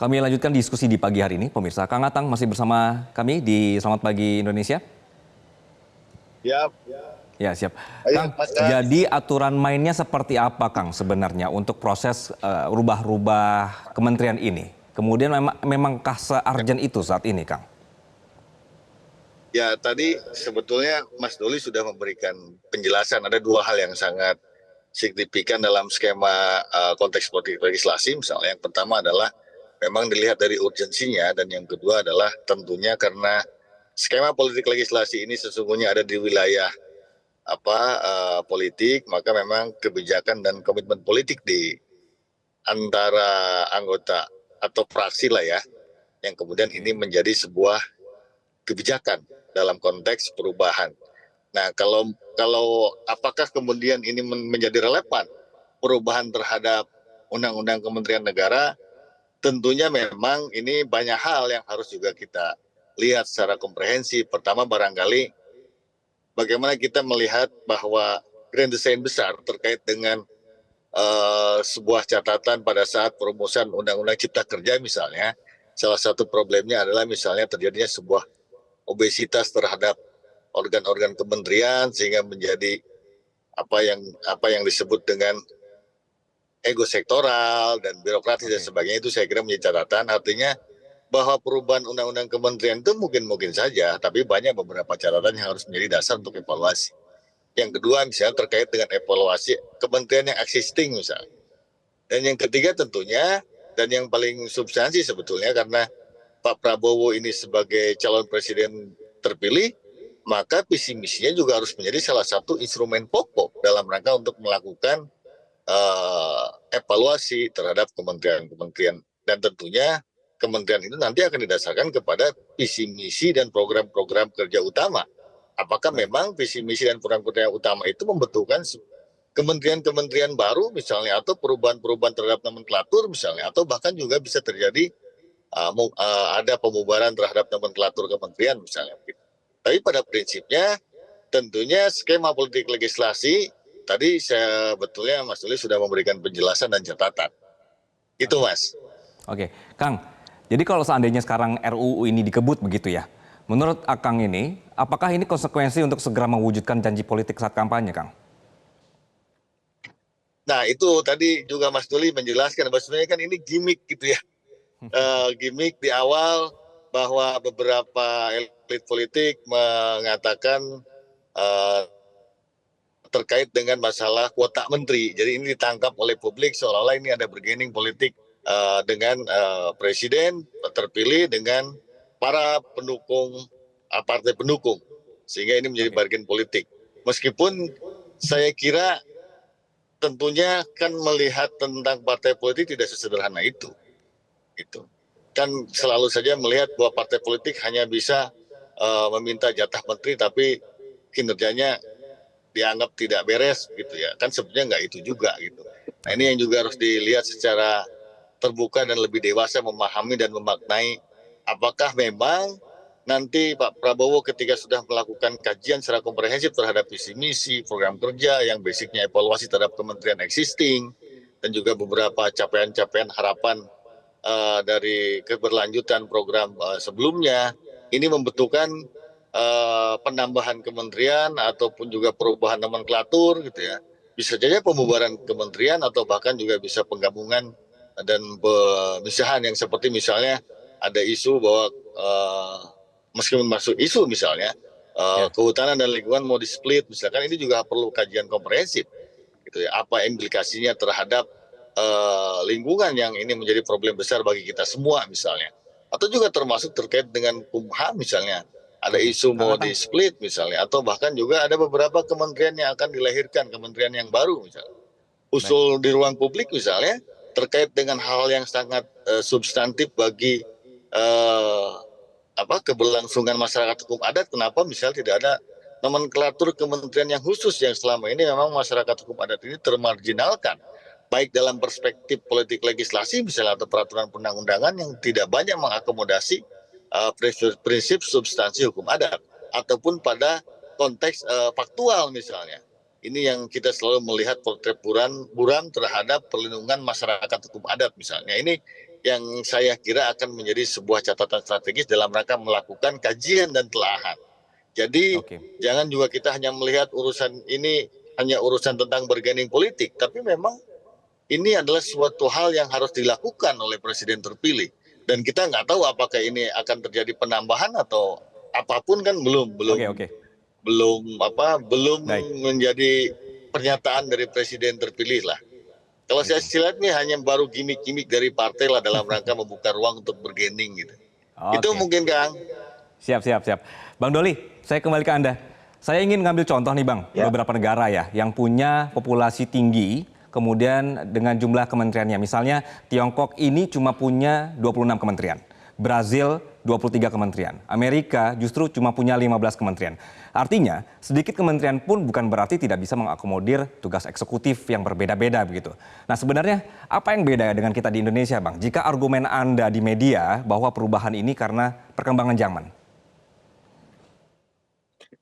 Kami lanjutkan diskusi di pagi hari ini, pemirsa. Kang Atang masih bersama kami di Selamat Pagi Indonesia. Siap. Ya, siap. Ayo, Kang, Mas. jadi aturan mainnya seperti apa, Kang, sebenarnya untuk proses rubah-rubah kementerian ini? Kemudian memangkah se-urgent itu saat ini, Kang? Ya, tadi sebetulnya Mas Doli sudah memberikan penjelasan. Ada dua hal yang sangat signifikan dalam skema konteks politik legislasi. Misalnya yang pertama adalah memang dilihat dari urgensinya, dan yang kedua adalah tentunya karena skema politik legislasi ini sesungguhnya ada di wilayah politik, maka memang kebijakan dan komitmen politik di antara anggota atau fraksi lah ya, yang kemudian ini menjadi sebuah kebijakan dalam konteks perubahan. Nah, kalau apakah kemudian ini menjadi relevan perubahan terhadap Undang-Undang Kementerian Negara, tentunya memang ini banyak hal yang harus juga kita lihat secara komprehensif. Pertama barangkali bagaimana kita melihat bahwa grand design besar terkait dengan sebuah catatan pada saat perumusan Undang-Undang Cipta Kerja misalnya, salah satu problemnya adalah misalnya terjadinya sebuah obesitas terhadap organ-organ kementerian sehingga menjadi apa yang disebut dengan ego sektoral dan birokratis dan sebagainya. Itu saya kira menjadi catatan. Artinya bahwa perubahan undang-undang kementerian itu mungkin saja, tapi banyak beberapa catatan yang harus menjadi dasar untuk evaluasi. Yang kedua misalnya terkait dengan evaluasi kementerian yang existing misalnya. Dan yang ketiga tentunya, dan yang paling substansi sebetulnya, karena Pak Prabowo ini sebagai calon presiden terpilih, maka visi misinya juga harus menjadi salah satu instrumen pokok dalam rangka untuk melakukan evaluasi terhadap kementerian-kementerian. Dan tentunya kementerian itu nanti akan didasarkan kepada visi misi dan program-program kerja utama. Apakah memang visi misi dan program kerja utama itu membutuhkan kementerian-kementerian baru misalnya, atau perubahan-perubahan terhadap nomenklatur misalnya, atau bahkan juga bisa terjadi ada pemubaran terhadap nomenklatur kementerian misalnya. Tapi pada prinsipnya tentunya skema politik legislasi tadi betulnya Mas Duli sudah memberikan penjelasan dan catatan. Itu Mas. Oke, Kang. Jadi kalau seandainya sekarang RUU ini dikebut begitu ya, menurut Akang ini, apakah ini konsekuensi untuk segera mewujudkan janji politik saat kampanye, Kang? Nah itu tadi juga Mas Duli menjelaskan bahwa sebenarnya kan ini gimmick gitu ya. Gimmick di awal bahwa beberapa elit politik mengatakan terkait dengan masalah kuota menteri. Jadi ini ditangkap oleh publik seolah-olah ini ada bargaining politik dengan presiden terpilih dengan para pendukung partai pendukung, sehingga ini menjadi bargain politik. Meskipun saya kira tentunya kan melihat tentang partai politik tidak sesederhana itu. Kan selalu saja melihat bahwa partai politik hanya bisa meminta jatah menteri tapi kinerjanya dianggap tidak beres gitu ya. Kan sebenarnya nggak itu juga gitu. Nah ini yang juga harus dilihat secara terbuka dan lebih dewasa memahami dan memaknai apakah memang nanti Pak Prabowo ketika sudah melakukan kajian secara komprehensif terhadap visi misi, program kerja yang basicnya evaluasi terhadap kementerian existing dan juga beberapa capaian-capaian harapan dari keberlanjutan program sebelumnya, ini membutuhkan penambahan kementerian ataupun juga perubahan nomenklatur gitu ya. Bisa saja pembubaran kementerian atau bahkan juga bisa penggabungan dan pemisahan yang seperti misalnya ada isu bahwa meskipun masuk isu misalnya kehutanan dan lingkungan mau di-split misalkan, ini juga perlu kajian komprehensif gitu ya. Apa implikasinya terhadap lingkungan yang ini menjadi problem besar bagi kita semua misalnya. Atau juga termasuk terkait dengan Kumham misalnya. Ada isu mau di-split misalnya. Atau bahkan juga ada beberapa kementerian yang akan dilahirkan, kementerian yang baru misalnya. Usul di ruang publik misalnya terkait dengan hal yang sangat substantif bagi keberlangsungan masyarakat hukum adat. Kenapa misalnya tidak ada nomenklatur kementerian yang khusus yang selama ini memang masyarakat hukum adat ini termarginalkan, baik dalam perspektif politik legislasi misalnya atau peraturan perundang-undangan yang tidak banyak mengakomodasi prinsip substansi hukum adat, ataupun pada konteks faktual misalnya. Ini yang kita selalu melihat potret buram terhadap perlindungan masyarakat hukum adat misalnya. Ini yang saya kira akan menjadi sebuah catatan strategis dalam rangka melakukan kajian dan telaah. Jadi Oke. jangan juga kita hanya melihat urusan ini hanya urusan tentang bargaining politik, tapi memang ini adalah suatu hal yang harus dilakukan oleh presiden terpilih. Dan kita nggak tahu apakah ini akan terjadi penambahan atau apapun kan belum belum Oke, oke. belum Baik. menjadi pernyataan dari presiden terpilih lah. Kalau saya Oke. lihat nih hanya baru gimmick-gimmick dari partai lah dalam rangka membuka ruang untuk bargaining gitu. Itu Oke. mungkin Kang. Siap, siap, siap. Bang Doli, saya kembali ke Anda. Saya ingin ngambil contoh nih Bang, Ya. beberapa negara ya yang punya populasi tinggi, kemudian dengan jumlah kementeriannya. Misalnya Tiongkok ini cuma punya 26 kementerian. Brazil 23 kementerian. Amerika justru cuma punya 15 kementerian. Artinya, sedikit kementerian pun bukan berarti tidak bisa mengakomodir tugas eksekutif yang berbeda-beda begitu. Nah sebenarnya apa yang beda dengan kita di Indonesia Bang? Jika argumen Anda di media bahwa perubahan ini karena perkembangan zaman.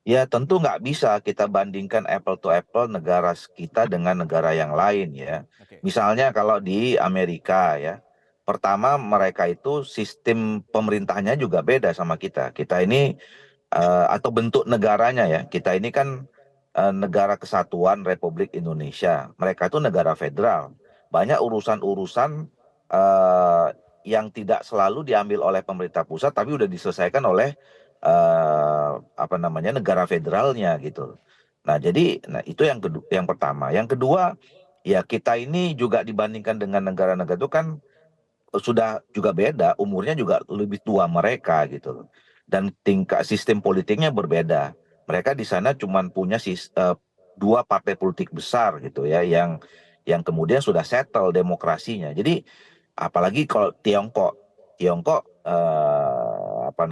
Ya tentu nggak bisa kita bandingkan apple to apple negara kita dengan negara yang lain ya. Oke. Misalnya kalau di Amerika ya, pertama mereka itu sistem pemerintahnya juga beda sama kita. Kita ini atau bentuk negaranya ya, kita ini kan negara kesatuan Republik Indonesia. Mereka itu negara federal. Banyak urusan-urusan eh, yang tidak selalu diambil oleh pemerintah pusat, tapi udah diselesaikan oleh negara federalnya gitu. Nah jadi, itu yang pertama. Yang kedua, ya kita ini juga dibandingkan dengan negara-negara itu kan sudah juga beda, umurnya juga lebih tua mereka gitu loh. Dan tingkat sistem politiknya berbeda. Mereka di sana cuma punya dua partai politik besar gitu ya, yang kemudian sudah settle demokrasinya. Jadi apalagi kalau Tiongkok, Tidak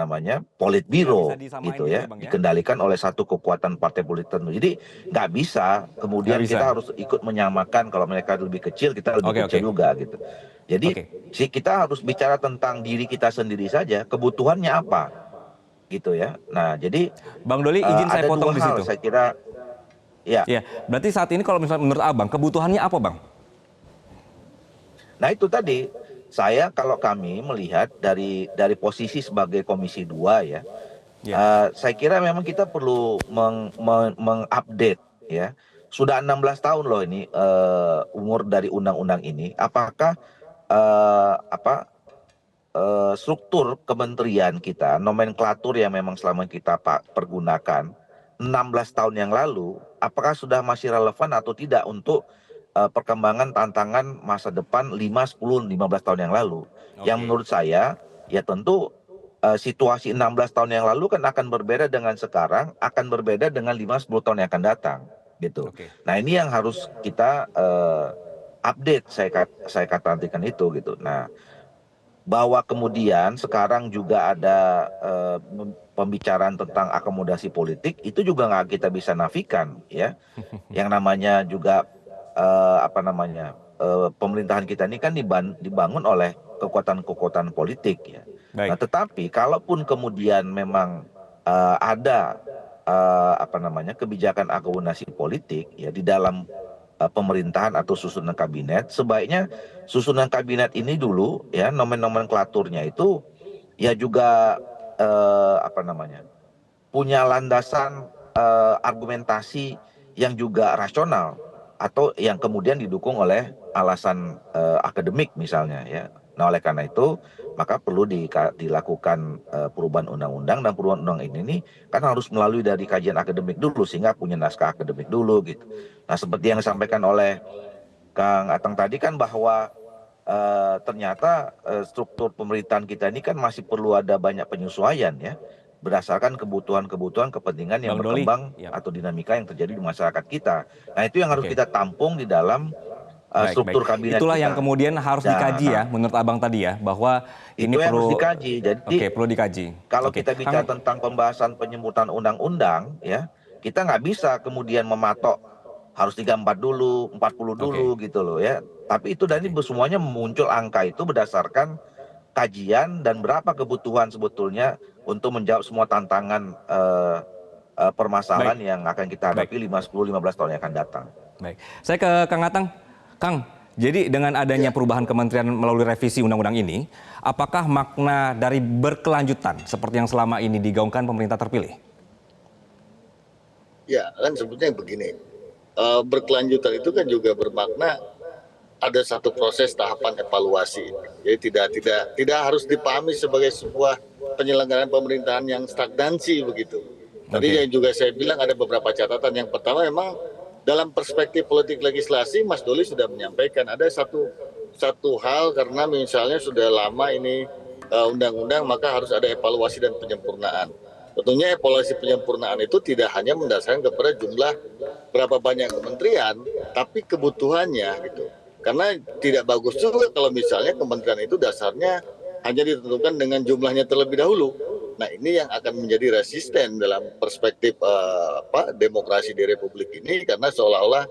bisa Politbiro disamain gitu gitu ya ya, Bang ya? dikendalikan oleh satu kekuatan partai politik tertentu. Jadi nggak bisa Nggak kemudian bisa. kita harus ikut menyamakan, kalau mereka lebih kecil kita lebih Oke, kecil oke. juga gitu. Jadi Oke. kita harus bicara tentang diri kita sendiri saja, kebutuhannya apa gitu ya. Nah jadi Bang Doli izin saya ada dua potong di hal situ. saya kira ya. Ya, berarti saat ini kalau misalnya menurut Abang kebutuhannya apa Bang? Nah itu tadi, kalau kami melihat dari posisi sebagai Komisi 2 ya, Ya. saya kira memang kita perlu mengupdate ya. Sudah 16 tahun loh ini umur dari undang-undang ini. Apakah eh, apa struktur kementerian kita, nomenklatur yang memang selama kita pergunakan 16 tahun yang lalu, apakah sudah masih relevan atau tidak untuk perkembangan tantangan masa depan 5, 10, 15 tahun yang lalu. Yang Oke. menurut saya, ya tentu situasi 16 tahun yang lalu kan akan berbeda dengan sekarang, akan berbeda dengan 5, 10 tahun yang akan datang. Gitu. Oke. Nah ini yang harus kita update, saya katakan itu gitu. Nah bahwa kemudian sekarang juga ada pembicaraan tentang akomodasi politik, itu juga nggak kita bisa nafikan ya. Yang namanya juga pemerintahan kita ini kan dibangun oleh kekuatan-kekuatan politik ya. Nah Baik. tetapi kalaupun kemudian memang ada kebijakan akomodasi politik ya di dalam pemerintahan atau susunan kabinet, sebaiknya susunan kabinet ini dulu ya, nomenklaturnya itu ya juga punya landasan argumentasi yang juga rasional atau yang kemudian didukung oleh alasan akademik misalnya ya. Nah oleh karena itu maka perlu dilakukan perubahan undang-undang, dan perubahan undang ini nih kan harus melalui dari kajian akademik dulu sehingga punya naskah akademik dulu gitu. Nah seperti yang disampaikan oleh Kang Atang tadi kan bahwa ternyata struktur pemerintahan kita ini kan masih perlu ada banyak penyesuaian ya, berdasarkan kebutuhan-kebutuhan kepentingan yang Bang Doli. berkembang Ya. atau dinamika yang terjadi di masyarakat kita. Nah itu yang harus Oke. kita tampung di dalam Baik, baik. struktur kabinet Itulah yang kita. kemudian harus dikaji ya, Nah, menurut Abang tadi ya, bahwa ini itu yang harus perlu. dikaji. Jadi Oke, perlu dikaji. kalau Oke, kita bicara Kang. tentang pembahasan penyebutan undang-undang ya, kita nggak bisa kemudian mematok harus 34 dulu, 40 Oke, dulu gitu loh ya. Tapi itu dari oke. semuanya muncul angka itu berdasarkan kajian dan berapa kebutuhan sebetulnya untuk menjawab semua tantangan Baik, permasalahan yang akan kita baik, hadapi 5, 10, 15 tahun yang akan datang. baik. Saya ke Kang Atang. Kang, Jadi dengan adanya perubahan kementerian melalui revisi undang-undang ini, apakah makna dari berkelanjutan seperti yang selama ini digaungkan pemerintah terpilih? Ya, kan sebetulnya begini, berkelanjutan itu kan juga bermakna ada satu proses tahapan evaluasi. Jadi tidak harus dipahami sebagai sebuah penyelenggaraan pemerintahan yang stagnansi begitu. Tadi yang juga saya bilang ada beberapa catatan. Yang pertama memang dalam perspektif politik legislasi, Mas Doli sudah menyampaikan ada satu hal karena misalnya sudah lama ini undang-undang, maka harus ada evaluasi dan penyempurnaan. Tentunya evaluasi penyempurnaan itu tidak hanya mendasarkan kepada jumlah berapa banyak kementerian, tapi kebutuhannya gitu. Karena tidak bagus juga kalau misalnya kementerian itu dasarnya hanya ditentukan dengan jumlahnya terlebih dahulu. Nah, ini yang akan menjadi resisten dalam perspektif demokrasi di Republik ini, karena seolah-olah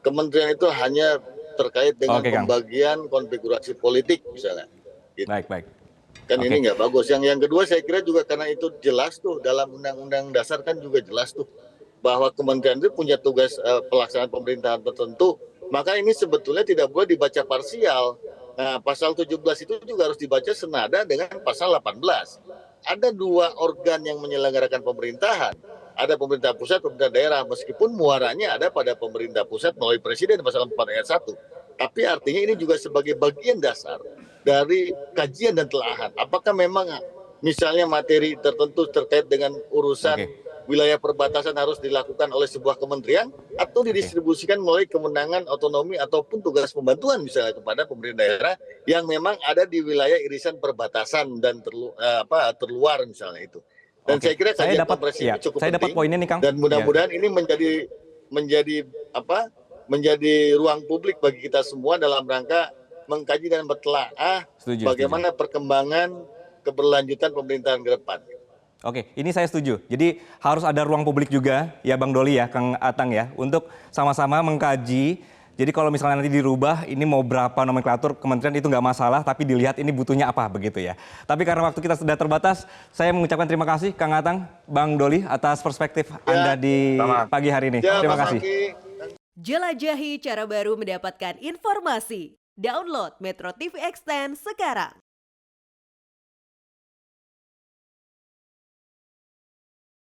kementerian itu hanya terkait dengan pembagian konfigurasi politik misalnya. Gitu. Baik. Kan ini nggak bagus. Yang kedua saya kira juga karena itu jelas tuh dalam Undang-Undang Dasar kan juga jelas tuh bahwa kementerian itu punya tugas pelaksanaan pemerintahan tertentu. Maka ini sebetulnya tidak boleh dibaca parsial. Nah, pasal 17 itu juga harus dibaca senada dengan pasal 18. Ada dua organ yang menyelenggarakan pemerintahan. Ada pemerintah pusat, pemerintah daerah. Meskipun muaranya ada pada pemerintah pusat melalui presiden pasal 4 ayat 1. Tapi artinya ini juga sebagai bagian dasar dari kajian dan telahan. Apakah memang misalnya materi tertentu terkait dengan urusan wilayah perbatasan harus dilakukan oleh sebuah kementerian atau didistribusikan melalui kewenangan otonomi ataupun tugas pembantuan misalnya kepada pemerintah daerah yang memang ada di wilayah irisan perbatasan dan terluar misalnya itu. Dan saya kira kajian komprehensif ini cukup penting. Poinnya nih, Kang. Dan mudah-mudahan ini menjadi ruang publik bagi kita semua dalam rangka mengkaji dan bertelaah bagaimana perkembangan keberlanjutan pemerintahan ke depan. Oke, ini saya setuju. Jadi harus ada ruang publik juga, ya Bang Doli ya, Kang Atang ya, untuk sama-sama mengkaji. Jadi kalau misalnya nanti dirubah, ini mau berapa nomenklatur kementerian itu nggak masalah, tapi dilihat ini butuhnya apa begitu ya. Tapi karena waktu kita sudah terbatas, saya mengucapkan terima kasih Kang Atang, Bang Doli atas perspektif Anda di pagi hari ini. Terima kasih. Jelajahi cara baru mendapatkan informasi. Download Metro TV Extend sekarang.